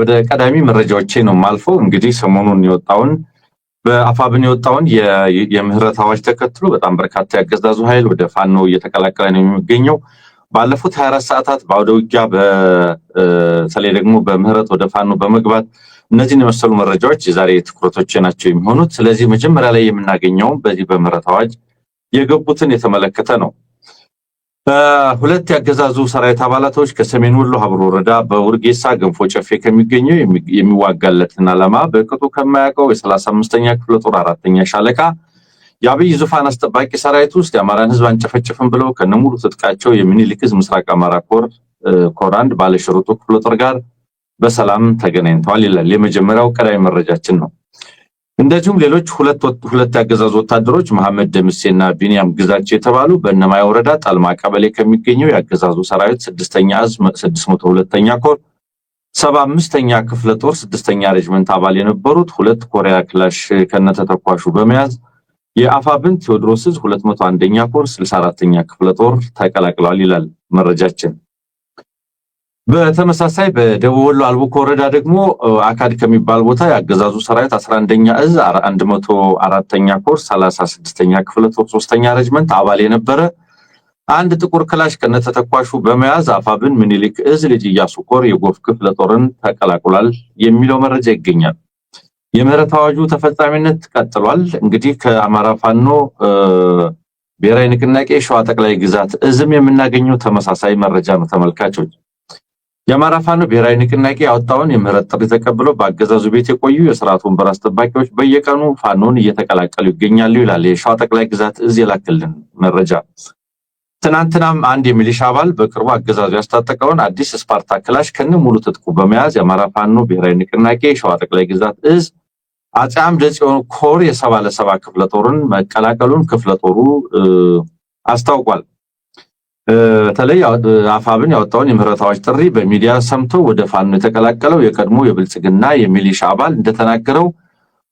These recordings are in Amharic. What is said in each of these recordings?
ወደ ቀዳሚ መረጃዎቼ ነው ማልፈው። እንግዲህ ሰሞኑን የወጣውን በአፋብን የወጣውን የምህረት አዋጅ ተከትሎ በጣም በርካታ ያገዛዙ ኃይል ወደ ፋኖ እየተቀላቀለ ነው የሚገኘው። ባለፉት 24 ሰዓታት በአውደ ውጊያ በተለይ ደግሞ በምህረት ወደ ፋኖ በመግባት እነዚህን የመሰሉ መረጃዎች የዛሬ ትኩረቶች ናቸው የሚሆኑት። ስለዚህ መጀመሪያ ላይ የምናገኘው በዚህ በምህረት አዋጅ የገቡትን የተመለከተ ነው። ሁለት ያገዛዙ ሰራዊት አባላቶች ከሰሜን ወሎ ሀብሮ ወረዳ በውርጌሳ ገንፎ ጨፌ ከሚገኘው የሚዋጋለትን ዓላማ በቅጡ ከማያውቀው የ35ኛ ክፍለ ጦር 4ኛ ሻለቃ የአብይ ዙፋን አስጠባቂ ሰራዊት ውስጥ የአማራን ህዝብ አንጨፈጨፍን ብለው ከነሙሉ ትጥቃቸው የሚኒሊክ ዕዝ ምስራቅ አማራ ኮር አንድ ባለሽርጡ ክፍለ ጦር ጋር በሰላም ተገናኝተዋል ይላል የመጀመሪያው ቀዳሚ መረጃችን ነው። እንደዚሁም ሌሎች ሁለት ያገዛዙ ወታደሮች መሐመድ ደምሴና ቢንያም ግዛቸው የተባሉ በእነማይ ወረዳ ጣልማ ቀበሌ ከሚገኘው ያገዛዙ ሰራዊት 6ኛ ዕዝ 602ኛ ኮር 75ኛ ክፍለ ጦር 6ኛ ሬጅመንት አባል የነበሩት ሁለት ኮሪያ ክላሽ ከነተተኳሹ በመያዝ የአፋብን ቴዎድሮስ ዕዝ 201ኛ ኮር 64ኛ ክፍለ ጦር ተቀላቅለዋል ይላል መረጃችን። በተመሳሳይ በደቡብ ወሎ አልቡኮ ወረዳ ደግሞ አካድ ከሚባል ቦታ ያገዛዙ ሰራዊት 11ኛ ዕዝ 104ኛ ኮር 36ኛ ክፍለ ጦር 3ኛ ሬጅመንት አባል የነበረ አንድ ጥቁር ክላሽ ከነተተኳሹ በመያዝ አፋብን ምኒልክ ዕዝ ልጅ ኢያሱ ኮር የጎፍ ክፍለ ጦርን ተቀላቅሏል የሚለው መረጃ ይገኛል። የምህረት አዋጁ ተፈጻሚነት ቀጥሏል። እንግዲህ ከአማራ ፋኖ ብሔራዊ ንቅናቄ ሸዋ ጠቅላይ ግዛት ዕዝም የምናገኘው ተመሳሳይ መረጃ ነው ተመልካቾች። የአማራ ፋኖ ብሔራዊ ንቅናቄ ያወጣውን የምህረት ጥሪ ተቀብለው በአገዛዙ ቤት የቆዩ የሥርዓቱ ወንበር አስጠባቂዎች በየቀኑ ፋኖን እየተቀላቀሉ ይገኛሉ ይላል የሸዋ ጠቅላይ ግዛት ዕዝ የላከልን መረጃ። ትናንትናም አንድ የሚሊሻ አባል በቅርቡ አገዛዙ ያስታጠቀውን አዲስ ስፓርታ ክላሽ ከነ ሙሉ ትጥቁ በመያዝ የአማራ ፋኖ ብሔራዊ ንቅናቄ ሸዋ ጠቅላይ ግዛት ዕዝ አፄ አምደ ጽዮን ኮር የ77 ክፍለ ጦርን መቀላቀሉን ክፍለ ጦሩ አስታውቋል። በተለይ አፋብን ያወጣውን የምህረት አዋጅ ጥሪ በሚዲያ ሰምቶ ወደ ፋኖ የተቀላቀለው የቀድሞ የብልጽግና የሚሊሻ አባል እንደተናገረው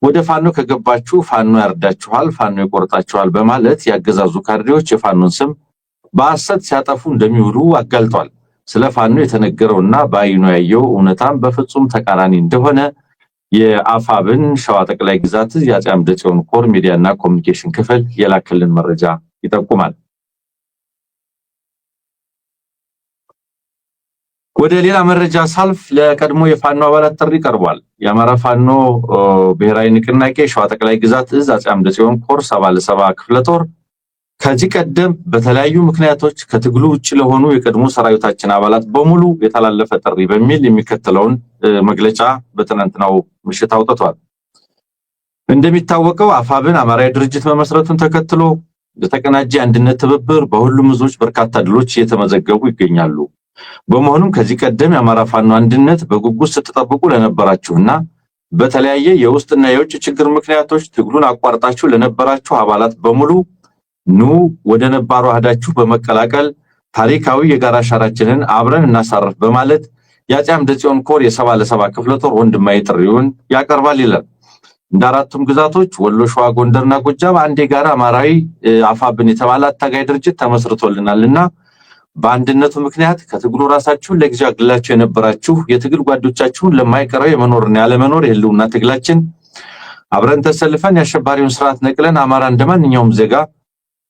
ወደ ፋኖ ከገባችሁ ፋኖ ያርዳችኋል፣ ፋኖ ይቆርጣችኋል በማለት ያገዛዙ ካድሬዎች የፋኖን ስም በሐሰት ሲያጠፉ እንደሚውሉ አጋልጧል። ስለ ፋኖ የተነገረውና በአይኑ ያየው እውነታም በፍጹም ተቃራኒ እንደሆነ የአፋብን ሸዋ ጠቅላይ ግዛት የአፄ አምደ ጽዮን ኮር ሚዲያና ኮሙኒኬሽን ክፍል የላከልን መረጃ ይጠቁማል። ወደ ሌላ መረጃ ሳልፍ ለቀድሞ የፋኖ አባላት ጥሪ ቀርቧል። የአማራ ፋኖ ብሔራዊ ንቅናቄ ሸዋ ጠቅላይ ግዛት ዕዝ አፄ አምደ ጽዮን ኮር 77 ክፍለ ጦር ከዚህ ቀደም በተለያዩ ምክንያቶች ከትግሉ ውጭ ለሆኑ የቀድሞ ሰራዊታችን አባላት በሙሉ የተላለፈ ጥሪ በሚል የሚከተለውን መግለጫ በትናንትናው ምሽት አውጥቷል። እንደሚታወቀው አፋብን አማራዊ ድርጅት መመስረቱን ተከትሎ የተቀናጀ አንድነት ትብብር በሁሉም ዕዞች በርካታ ድሎች እየተመዘገቡ ይገኛሉ። በመሆኑም ከዚህ ቀደም የአማራ ፋኖ አንድነት በጉጉት ስትጠብቁ ለነበራችሁና በተለያየ የውስጥና የውጭ ችግር ምክንያቶች ትግሉን አቋርጣችሁ ለነበራችሁ አባላት በሙሉ ኑ ወደ ነባሩ አህዳችሁ በመቀላቀል ታሪካዊ የጋራ አሻራችንን አብረን እናሳርፍ በማለት የአፄ አምደ ጽዮን ኮር የ77 ክፍለ ጦር ወንድማዊ ጥሪውን ያቀርባል ይላል። እንደ አራቱም ግዛቶች ወሎ፣ ሸዋ፣ ጎንደርና ጎጃም አንድ የጋራ አማራዊ አፋብን የተባለ አታጋይ ድርጅት ተመስርቶልናልና በአንድነቱ ምክንያት ከትግሉ ራሳችሁን ለጊዜው አግላችሁ የነበራችሁ የትግል ጓዶቻችሁን ለማይቀረው የመኖርና ያለመኖር የህልውና ትግላችን አብረን ተሰልፈን የአሸባሪውን ስርዓት ነቅለን አማራ እንደማንኛውም ዜጋ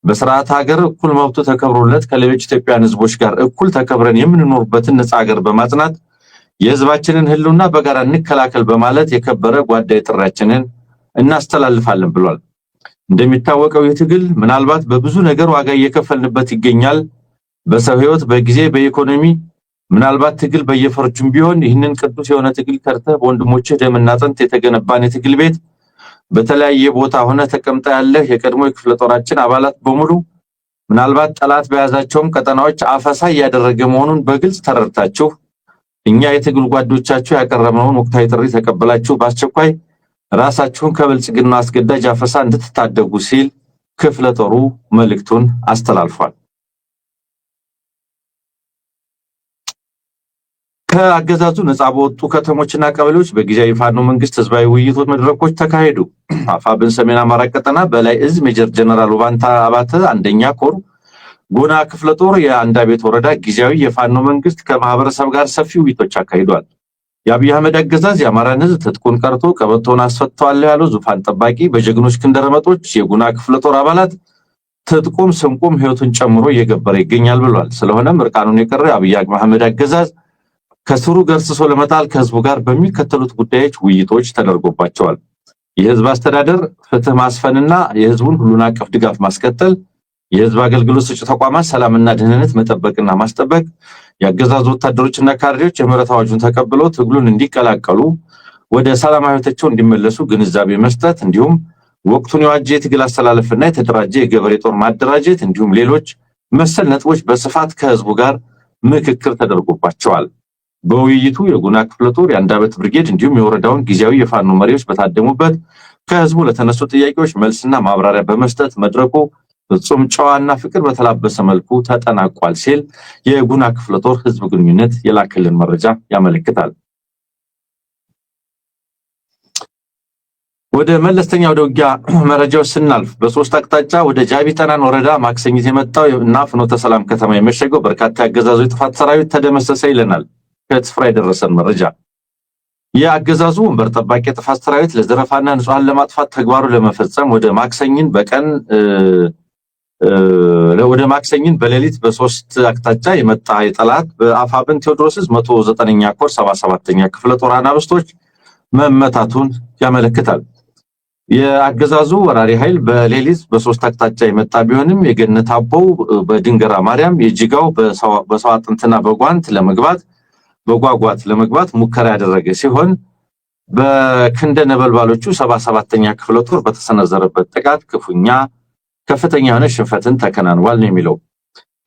በስርዓት ሀገር እኩል መብቱ ተከብሮለት ከሌሎች ኢትዮጵያውያን ህዝቦች ጋር እኩል ተከብረን የምንኖርበትን ነፃ ሀገር በማጽናት የህዝባችንን ህልውና በጋራ እንከላከል በማለት የከበረ ጓዳይ ጥሪያችንን እናስተላልፋለን ብሏል። እንደሚታወቀው የትግል ምናልባት በብዙ ነገር ዋጋ እየከፈልንበት ይገኛል። በሰው ህይወት፣ በጊዜ፣ በኢኮኖሚ ምናልባት ትግል በየፈርጁም ቢሆን ይህንን ቅዱስ የሆነ ትግል ከርተህ በወንድሞችህ ደምና አጥንት የተገነባን የትግል ቤት በተለያየ ቦታ ሆነ ተቀምጣ ያለህ የቀድሞ የክፍለ ጦራችን አባላት በሙሉ ምናልባት ጠላት በያዛቸውም ቀጠናዎች አፈሳ እያደረገ መሆኑን በግልጽ ተረድታችሁ እኛ የትግል ጓዶቻችሁ ያቀረብነውን ወቅታዊ ጥሪ ተቀበላችሁ በአስቸኳይ ራሳችሁን ከብልጽግና አስገዳጅ አፈሳ እንድትታደጉ ሲል ክፍለ ጦሩ መልእክቱን አስተላልፏል። ከአገዛዙ ነፃ በወጡ ከተሞችና ቀበሌዎች በጊዜያዊ ፋኖ መንግስት ህዝባዊ ውይይቶች መድረኮች ተካሄዱ። አፋብን ሰሜን አማራ ቀጠና በላይ ዕዝ ሜጀር ጀነራል ውባንታ አባተ አንደኛ ኮር ጎና ክፍለ ጦር የአንዳቤት ወረዳ ጊዜያዊ የፋኖ መንግስት ከማህበረሰብ ጋር ሰፊ ውይይቶች አካሂዷል። የአብይ አህመድ አገዛዝ የአማራን ህዝብ ትጥቁን ቀርቶ ቀበቶውን አስፈቷል ያለው ዙፋን ጠባቂ በጀግኖች ክንደረመጦች የጉና ክፍለ ጦር አባላት ትጥቁም ስንቁም ህይወቱን ጨምሮ እየገበረ ይገኛል ብሏል። ስለሆነም እርቃኑን የቀረ አብይ አህመድ አገዛዝ ከስሩ ገርስሶ ለመጣል ከህዝቡ ጋር በሚከተሉት ጉዳዮች ውይይቶች ተደርጎባቸዋል። የህዝብ አስተዳደር ፍትህ ማስፈንና የህዝቡን ሁሉን አቀፍ ድጋፍ ማስቀጠል፣ የህዝብ አገልግሎት ሰጪ ተቋማት ሰላምና ደህንነት መጠበቅና ማስጠበቅ፣ የአገዛዙ ወታደሮችና ካድሬዎች የምህረት አዋጁን ተቀብለው ትግሉን እንዲቀላቀሉ ወደ ሰላማዊ ህይወታቸው እንዲመለሱ ግንዛቤ መስጠት፣ እንዲሁም ወቅቱን የዋጀ የትግል አስተላለፍና የተደራጀ የገበሬ ጦር ማደራጀት እንዲሁም ሌሎች መሰል ነጥቦች በስፋት ከህዝቡ ጋር ምክክር ተደርጎባቸዋል። በውይይቱ የጉና ክፍለ ጦር የአንዳበት ብርጌድ እንዲሁም የወረዳውን ጊዜያዊ የፋኖ መሪዎች በታደሙበት ከህዝቡ ለተነሱ ጥያቄዎች መልስና ማብራሪያ በመስጠት መድረኩ ፍጹም ጨዋና ፍቅር በተላበሰ መልኩ ተጠናቋል ሲል የጉና ክፍለ ጦር ህዝብ ግንኙነት የላከልን መረጃ ያመለክታል። ወደ መለስተኛ ወደ ውጊያ መረጃዎች ስናልፍ በሶስት አቅጣጫ ወደ ጃቢ ጠናን ወረዳ ማክሰኝት የመጣው እና ፍኖተ ሰላም ከተማ የመሸገው በርካታ ያገዛዙ የጥፋት ሰራዊት ተደመሰሰ ይለናል ከስፍራ የደረሰን መረጃ። የአገዛዙ ወንበር ጠባቂ የጥፋት ሰራዊት ለዘረፋና ንጹሃን ለማጥፋት ተግባሩ ለመፈጸም ወደ ማክሰኝን በሌሊት በሶስት አቅጣጫ የመጣ የጠላት በአፋብን ቴዎድሮስ 109ኛ ኮር 77ኛ ክፍለ ጦር አናብስቶች መመታቱን ያመለክታል። የአገዛዙ ወራሪ ኃይል በሌሊት በሶስት አቅጣጫ የመጣ ቢሆንም የገነት አቦው በድንገራ ማርያም የጅጋው በሰው አጥንትና በጓጓት ለመግባት ሙከራ ያደረገ ሲሆን በክንደ ነበልባሎቹ 77ኛ ክፍለ ጦር በተሰነዘረበት ጥቃት ከፍተኛ የሆነ ሽንፈትን ተከናንቧል ነው የሚለው።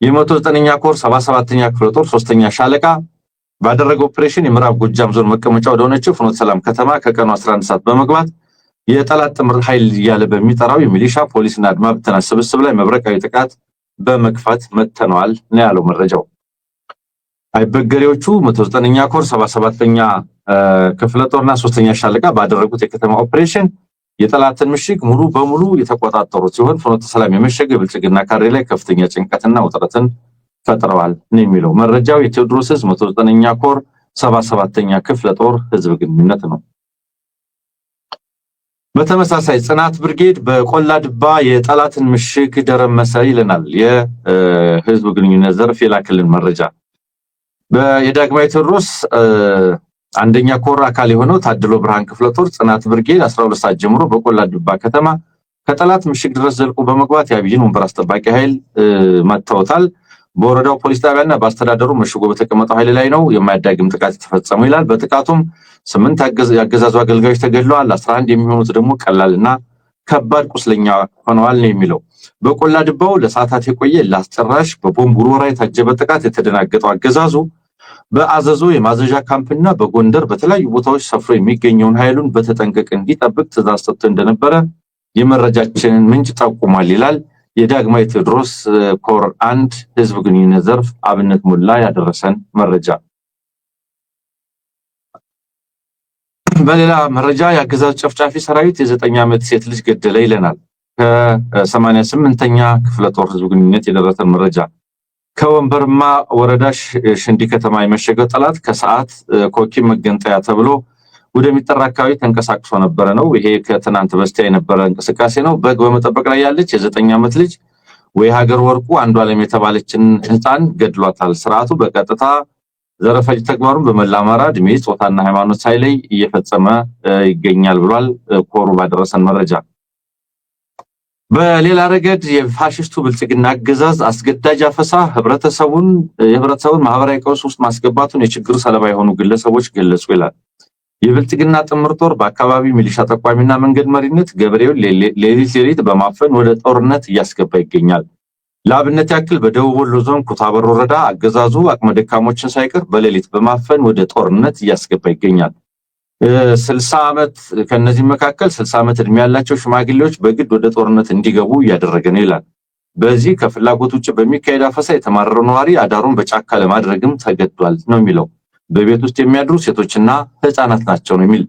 የ109ኛ ኮር 77ኛ ክፍለ ጦር 3ኛ ሻለቃ ባደረገው ኦፕሬሽን የምዕራብ ጎጃም ዞን መቀመጫ ወደሆነችው ፍኖተ ሰላም ከተማ ከቀኑ 11 ሰዓት በመግባት የጠላት ጥምር ኃይል እያለ በሚጠራው የሚሊሻ ፖሊስና አድማ ብተና ስብስብ ላይ መብረቃዊ ጥቃት በመክፈት መተነዋል ነው ያለው መረጃው። አይበገሬዎቹ 109ኛ ኮር 77ኛ ክፍለ ጦርና 3ኛ ሻለቃ ባደረጉት የከተማ ኦፕሬሽን የጠላትን ምሽግ ሙሉ በሙሉ የተቆጣጠሩ ሲሆን ፍኖተ ሰላም የመሸገ የብልጽግና ካሬ ላይ ከፍተኛ ጭንቀትና ውጥረትን ፈጥረዋል ነው የሚለው መረጃው። የቴዎድሮስ 109ኛ ኮር 77ኛ ክፍለ ጦር ህዝብ ግንኙነት ነው። በተመሳሳይ ጽናት ብርጌድ በቆላ ድባ የጠላትን ምሽግ ደረመሰ ይለናል የህዝብ ግንኙነት ዘርፍ የላክልን መረጃ። የዳግማዊ ቴዎድሮስ አንደኛ ኮር አካል የሆነው ታድሎ ብርሃን ክፍለ ጦር ጽናት ብርጌድ 12 ሰዓት ጀምሮ በቆላ ድባ ከተማ ከጠላት ምሽግ ድረስ ዘልቆ በመግባት የአብይን ወንበር አስጠባቂ ኃይል መተውታል። በወረዳው ፖሊስ ጣቢያና በአስተዳደሩ መሽጎ በተቀመጠው ኃይል ላይ ነው የማያዳግም ጥቃት የተፈጸመው ይላል። በጥቃቱም 8 ያገዛዙ አገልጋዮች ተገድለዋል፣ 11 የሚሆኑት ደግሞ ቀላልና ከባድ ቁስለኛ ሆነዋል ነው የሚለው። በቆላ ድባው ለሰዓታት የቆየ ላስጨራሽ በቦምብ ውርወራ የታጀበ ጥቃት የተደናገጠው አገዛዙ በአዘዞ የማዘዣ ካምፕና በጎንደር በተለያዩ ቦታዎች ሰፍሮ የሚገኘውን ኃይሉን በተጠንቀቅ እንዲጠብቅ ትዕዛዝ ሰጥቶ እንደነበረ የመረጃችንን ምንጭ ጠቁሟል ይላል የዳግማዊ ቴዎድሮስ ኮር 1 ህዝብ ግንኙነት ዘርፍ አብነት ሙላ ያደረሰን መረጃ። በሌላ መረጃ የአገዛዙ ጨፍጫፊ ሰራዊት የ9 ዓመት ሴት ልጅ ገደለ ይለናል ከ88ኛ ክፍለ ጦር ህዝብ ግንኙነት የደረሰን መረጃ። ከወንበርማ ወረዳ ሽንዲ ከተማ የመሸገው ጠላት ከሰዓት ኮኪ መገንጠያ ተብሎ ወደሚጠራ አካባቢ ተንቀሳቅሶ ነበረ ነው። ይሄ ከትናንት በስቲያ የነበረ እንቅስቃሴ ነው። በግ በመጠበቅ ላይ ያለች የ9 ዓመት ልጅ ወይ ሀገር ወርቁ አንዱ ዓለም የተባለችን ህፃን ገድሏታል። ስርዓቱ በቀጥታ ዘረፈጅ ተግባሩን በመላ አማራ እድሜ ጾታና ሃይማኖት ሳይለይ እየፈጸመ ይገኛል ብሏል ኮሩ ባደረሰን መረጃ። በሌላ ረገድ የፋሽስቱ ብልጽግና አገዛዝ አስገዳጅ አፈሳ የህብረተሰቡን ማህበራዊ ቀውስ ውስጥ ማስገባቱን የችግሩ ሰለባ የሆኑ ግለሰቦች ገለጹ ይላል። የብልጽግና ጥምር ጦር በአካባቢ ሚሊሻ ተቋሚና መንገድ መሪነት ገበሬውን ሌሊት በማፈን ወደ ጦርነት እያስገባ ይገኛል። ለአብነት ያክል በደቡብ ወሎ ዞን ኩታበር ወረዳ አገዛዙ አቅመ ደካሞችን ሳይቀር በሌሊት በማፈን ወደ ጦርነት እያስገባ ይገኛል። 60 ዓመት ከነዚህ መካከል 60 ዓመት እድሜ ያላቸው ሽማግሌዎች በግድ ወደ ጦርነት እንዲገቡ እያደረገ ነው ይላል። በዚህ ከፍላጎት ውጭ በሚካሄድ አፈሳ የተማረረው ነዋሪ አዳሩን በጫካ ለማድረግም ተገዷል ነው የሚለው። በቤት ውስጥ የሚያድሩ ሴቶችና ህፃናት ናቸው ነው የሚል።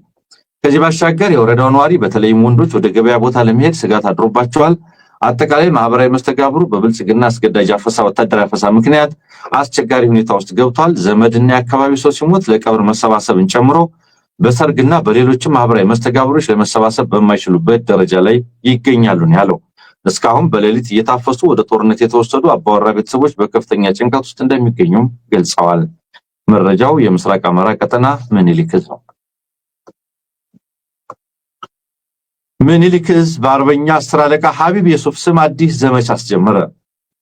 ከዚህ ባሻገር የወረዳው ነዋሪ በተለይም ወንዶች ወደ ገበያ ቦታ ለመሄድ ስጋት አድሮባቸዋል። አጠቃላይ ማህበራዊ መስተጋብሩ በብልጽግና አስገዳጅ አፈሳ ወታደራዊ አፈሳ ምክንያት አስቸጋሪ ሁኔታ ውስጥ ገብቷል። ዘመድና የአካባቢ ሰው ሲሞት ለቀብር መሰባሰብን ጨምሮ በሰርግና በሌሎችም ማህበራዊ መስተጋብሮች ለመሰባሰብ በማይችሉበት ደረጃ ላይ ይገኛሉ ነው ያለው። እስካሁን በሌሊት እየታፈሱ ወደ ጦርነት የተወሰዱ አባወራ ቤተሰቦች በከፍተኛ ጭንቀት ውስጥ እንደሚገኙም ገልጸዋል። መረጃው የምስራቅ አማራ ቀጠና ምኒልክ ዕዝ ነው። ምኒልክ ዕዝ በአርበኛ 10 አለቃ ሀቢብ የሱፍ ስም አዲስ ዘመቻ አስጀመረ።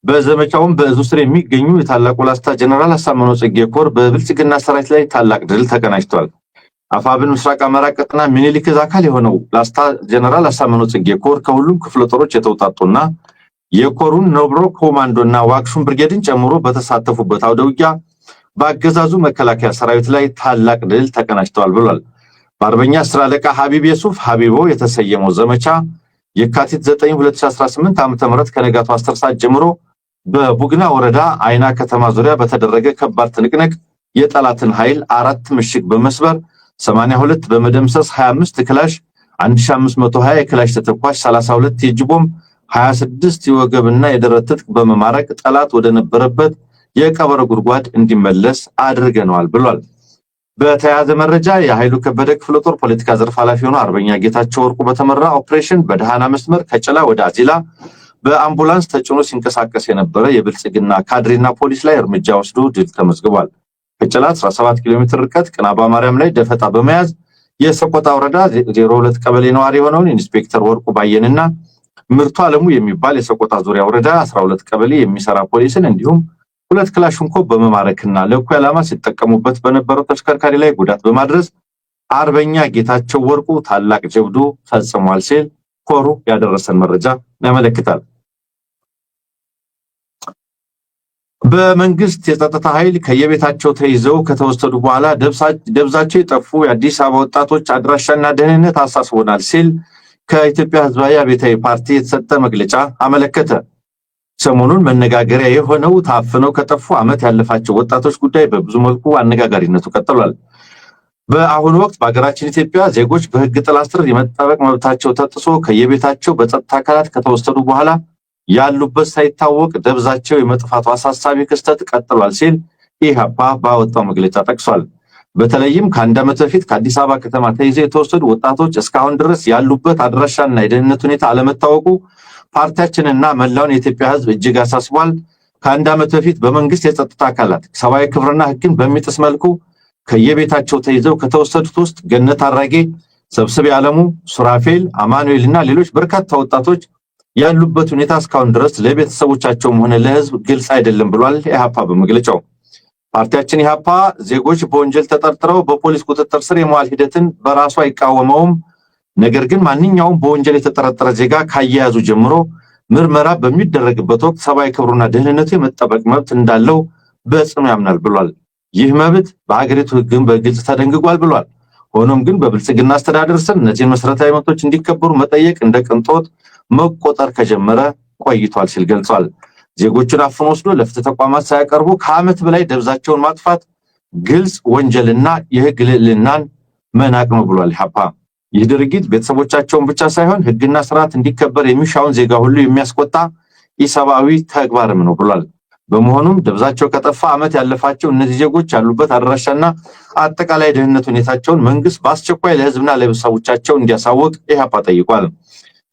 በዘመቻውም በዕዙ ስር የሚገኙ የታላቁ ላስታ ጀነራል አሳምነው ጽጌ ኮር በብልጽግና ሰራዊት ላይ ታላቅ ድል ተቀናጅቷል። አፋብን ምስራቅ አማራ ቀጠና ምኒልክ ዕዝ አካል የሆነው ላስታ ጀነራል አሳምነው ጽጌ ኮር ከሁሉም ክፍለ ጦሮች የተውጣጡና የኮሩን ነብሮ ኮማንዶና ዋክሹም ብርጌድን ጨምሮ በተሳተፉበት አውደውጊያ በአገዛዙ መከላከያ ሰራዊት ላይ ታላቅ ድል ተቀናጅተዋል ብሏል። በአርበኛ 10 አለቃ ሀቢብ የሱፍ ሀቢቦ የተሰየመው ዘመቻ የካቲት 9 2018 ዓ.ም ከነጋቱ 10 ሰዓት ጀምሮ በቡግና ወረዳ አይና ከተማ ዙሪያ በተደረገ ከባድ ትንቅንቅ የጠላትን ኃይል 4 ምሽግ በመስበር 82 በመደምሰስ 25 ክላሽ 1520 የክላሽ ተተኳሽ 32 የእጅ ቦምብ 26 የወገብና የደረት ትጥቅ በመማረክ ጠላት ወደ ነበረበት የቀበረ ጉድጓድ እንዲመለስ አድርገናል ብሏል። በተያያዘ መረጃ የኃይሉ ከበደ ክፍለ ጦር ፖለቲካ ዘርፍ ኃላፊ ሆኖ አርበኛ ጌታቸው ወርቁ በተመራ ኦፕሬሽን በደሃና መስመር ከጭላ ወደ አዚላ በአምቡላንስ ተጭኖ ሲንቀሳቀስ የነበረ የብልጽግና ካድሬና ፖሊስ ላይ እርምጃ ወስዶ ድል ተመዝግቧል። ከጭላ 17 ኪሎ ሜትር ርቀት ቅናባ ማርያም ላይ ደፈጣ በመያዝ የሰቆጣ ወረዳ 02 ቀበሌ ነዋሪ የሆነውን ኢንስፔክተር ወርቁ ባየንና ምርቱ አለሙ የሚባል የሰቆጣ ዙሪያ ወረዳ 12 ቀበሌ የሚሰራ ፖሊስን እንዲሁም 2 ክላሽንኮቭ በመማረክና ለእኩይ ዓላማ ሲጠቀሙበት በነበረው ተሽከርካሪ ላይ ጉዳት በማድረስ አርበኛ ጌታቸው ወርቁ ታላቅ ጀብዱ ፈጽሟል ሲል ኮሩ ያደረሰን መረጃ ያመለክታል። በመንግስት የጸጥታ ኃይል ከየቤታቸው ተይዘው ከተወሰዱ በኋላ ደብዛቸው የጠፉ የአዲስ አበባ ወጣቶች አድራሻና ደህንነት አሳስቦናል ሲል ከኢትዮጵያ ሕዝባዊ አብዮታዊ ፓርቲ የተሰጠ መግለጫ አመለከተ። ሰሞኑን መነጋገሪያ የሆነው ታፍነው ከጠፉ ዓመት ያለፋቸው ወጣቶች ጉዳይ በብዙ መልኩ አነጋጋሪነቱ ቀጥሏል። በአሁኑ ወቅት በሀገራችን ኢትዮጵያ ዜጎች በሕግ ጥላ ስር የመጠበቅ መብታቸው ተጥሶ ከየቤታቸው በጸጥታ አካላት ከተወሰዱ በኋላ ያሉበት ሳይታወቅ ደብዛቸው የመጥፋቱ አሳሳቢ ክስተት ቀጥሏል ሲል ኢህአፓ ባወጣው መግለጫ ጠቅሷል። በተለይም ከአንድ ዓመት በፊት ከአዲስ አበባ ከተማ ተይዘው የተወሰዱ ወጣቶች እስካሁን ድረስ ያሉበት አድራሻና የደህንነት ሁኔታ አለመታወቁ ፓርቲያችንና መላውን የኢትዮጵያ ሕዝብ እጅግ አሳስቧል። ከአንድ ዓመት በፊት በመንግስት የጸጥታ አካላት ሰብአዊ ክብርና ሕግን በሚጥስ መልኩ ከየቤታቸው ተይዘው ከተወሰዱት ውስጥ ገነት አራጌ፣ ሰብስቤ ዓለሙ፣ ሱራፌል፣ አማኑኤልና ሌሎች በርካታ ወጣቶች ያሉበት ሁኔታ እስካሁን ድረስ ለቤተሰቦቻቸውም ሆነ ለሕዝብ ግልጽ አይደለም ብሏል ኢህአፓ በመግለጫው። ፓርቲያችን ኢህአፓ ዜጎች በወንጀል ተጠርጥረው በፖሊስ ቁጥጥር ስር የመዋል ሂደትን በራሱ አይቃወመውም። ነገር ግን ማንኛውም በወንጀል የተጠረጠረ ዜጋ ካያያዙ ጀምሮ ምርመራ በሚደረግበት ወቅት ሰብአዊ ክብሩና ደህንነቱ የመጠበቅ መብት እንዳለው በጽኑ ያምናል ብሏል። ይህ መብት በሀገሪቱ ሕግም በግልጽ ተደንግጓል ብሏል። ሆኖም ግን በብልጽግና አስተዳደር ስር እነዚህን መሰረታዊ መብቶች እንዲከበሩ መጠየቅ እንደ ቅንጦት መቆጠር ከጀመረ ቆይቷል ሲል ገልጿል። ዜጎችን አፍኖ ወስዶ ለፍትህ ተቋማት ሳያቀርቡ ከዓመት በላይ ደብዛቸውን ማጥፋት ግልጽ ወንጀልና የሕግ ልዕልናን መናቅ ነው ብሏል ኢህአፓ። ይህ ድርጊት ቤተሰቦቻቸውን ብቻ ሳይሆን ሕግና ስርዓት እንዲከበር የሚሻውን ዜጋ ሁሉ የሚያስቆጣ ኢሰብአዊ ተግባርም ነው ብሏል። በመሆኑም ደብዛቸው ከጠፋ ዓመት ያለፋቸው እነዚህ ዜጎች ያሉበት አድራሻና አጠቃላይ ደህንነት ሁኔታቸውን መንግስት በአስቸኳይ ለህዝብና ለቤተሰቦቻቸው እንዲያሳውቅ ኢህአፓ ጠይቋል።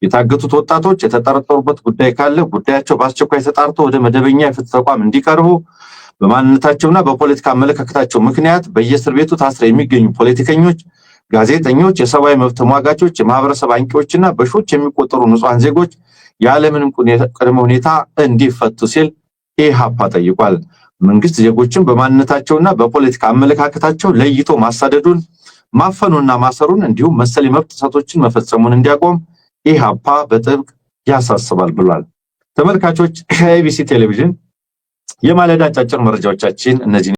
የታገቱት ወጣቶች የተጠረጠሩበት ጉዳይ ካለ ጉዳያቸው በአስቸኳይ ተጣርቶ ወደ መደበኛ የፍትህ ተቋም እንዲቀርቡ፣ በማንነታቸውና በፖለቲካ አመለካከታቸው ምክንያት በየእስር ቤቱ ታስረው የሚገኙ ፖለቲከኞች፣ ጋዜጠኞች፣ የሰብአዊ መብት ተሟጋቾች፣ የማህበረሰብ አንቂዎችና በሺዎች የሚቆጠሩ ንጹሃን ዜጎች ያለምንም ቅድመ ሁኔታ እንዲፈቱ ሲል ኢህአፓ ጠይቋል። መንግስት ዜጎችን በማንነታቸውና በፖለቲካ አመለካከታቸው ለይቶ ማሳደዱን፣ ማፈኑና ማሰሩን እንዲሁም መሰል የመብት ጥሰቶችን መፈጸሙን እንዲያቆም ኢህአፓ በጥብቅ ያሳስባል ብሏል። ተመልካቾች ከኢቢሲ ቴሌቪዥን የማለዳ አጫጭር መረጃዎቻችን እነዚህ